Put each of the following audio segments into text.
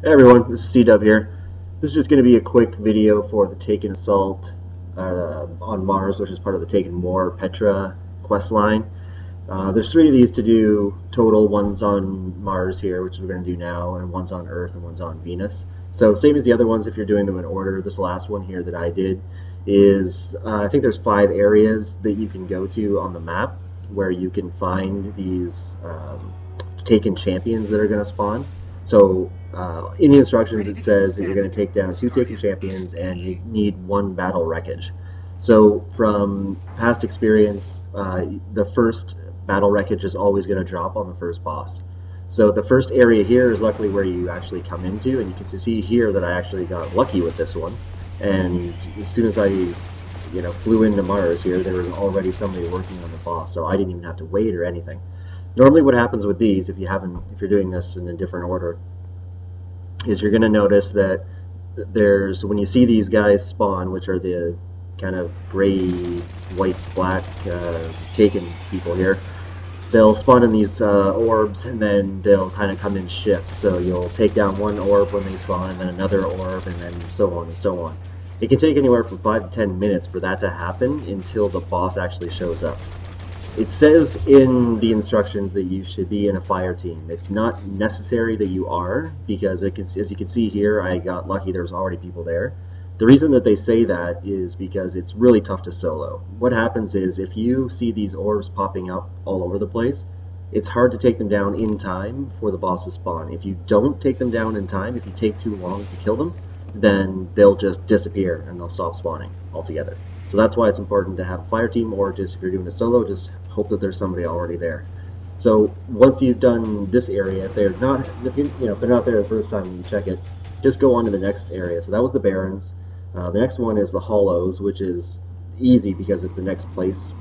Hey everyone, this is C-Dub here. This is just going to be a quick video for the Taken Assault on Mars, which is part of the Taken War Petra quest line. There's three of these to do total. One's on Mars here, which we're going to do now, and one's on Earth and one's on Venus. So same as the other ones if you're doing them in order. This last one here that I did is, I think there's 5 areas that you can go to on the map where you can find these Taken champions that are going to spawn. So in the instructions it says that you're going to take down 2 Taken champions and you need 1 battle wreckage. So from past experience, the first battle wreckage is always going to drop on the first boss. So the first area here is luckily where you actually come into, and you can see here that I actually got lucky with this one. And as soon as I flew into Mars here, there was already somebody working on the boss, so I didn't even have to wait or anything. Normally what happens with these, if you're doing this in a different order, is you're going to notice that when you see these guys spawn, which are the kind of gray, white, black Taken people here, they'll spawn in these orbs, and then they'll kind of come in shifts. So you'll take down one orb when they spawn, and then another orb, and then so on and so on. It can take anywhere from 5 to 10 minutes for that to happen until the boss actually shows up. It says in the instructions that you should be in a fire team. It's not necessary that you are, because as you can see here, I got lucky. There was already people there. The reason that they say that is because it's really tough to solo. What happens is if you see these orbs popping up all over the place, it's hard to take them down in time for the boss to spawn. If you don't take them down in time, if you take too long to kill them, then they'll just disappear and they'll stop spawning altogether. So that's why it's important to have a fire team, or just if you're doing a solo, just hope that there's somebody already there. So once you've done this area, if they're not there the first time you check it, just go on to the next area. So that was the Barrens. The next one is the Hollows, which is easy because it's the next place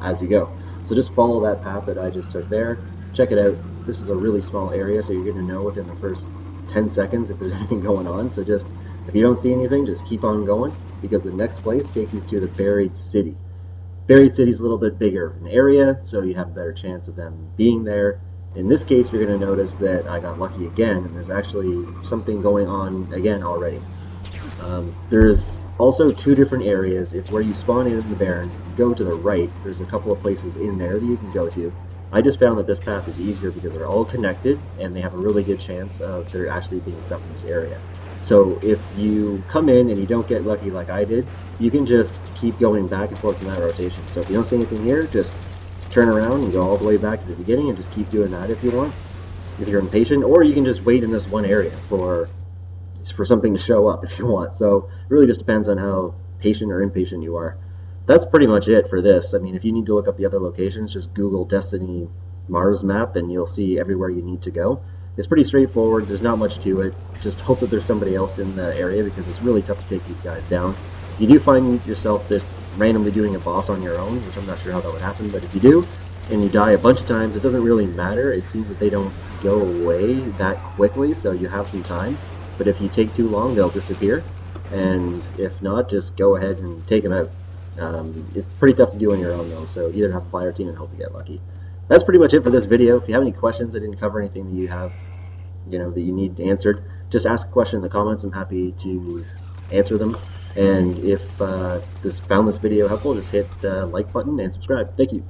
as you go. So just follow that path that I just took there. Check it out. This is a really small area, so you're going to know within the first 10 seconds if there's anything going on. So just, if you don't see anything, just keep on going, because the next place takes you to the Buried City. Buried City is a little bit bigger in area, so you have a better chance of them being there. In this case, you're going to notice that I got lucky again, and there's actually something going on again already. There's also 2 different areas. If where you spawn in the Barrens, you go to the right, there's a couple of places in there that you can go to. I just found that this path is easier because they're all connected, and they have a really good chance of there actually being stuff in this area. So if you come in and you don't get lucky like I did, you can just keep going back and forth in that rotation. So if you don't see anything here, just turn around and go all the way back to the beginning and just keep doing that if you want, if you're impatient, or you can just wait in this one area for something to show up if you want. So it really just depends on how patient or impatient you are. That's pretty much it for this. I mean, if you need to look up the other locations, just Google Destiny Mars map and you'll see everywhere you need to go. It's pretty straightforward. There's not much to it. Just hope that there's somebody else in the area, because it's really tough to take these guys down. You do find yourself just randomly doing a boss on your own, which I'm not sure how that would happen, but if you do, and you die a bunch of times, it doesn't really matter. It seems that they don't go away that quickly, so you have some time. But if you take too long, they'll disappear. And if not, just go ahead and take them out. It's pretty tough to do on your own, though, so either have a fire team and hope you get lucky. That's pretty much it for this video. If you have any questions, I didn't cover anything that you have, that you need answered, just ask a question in the comments. I'm happy to answer them. And if found this video helpful, just hit the like button and subscribe. Thank you.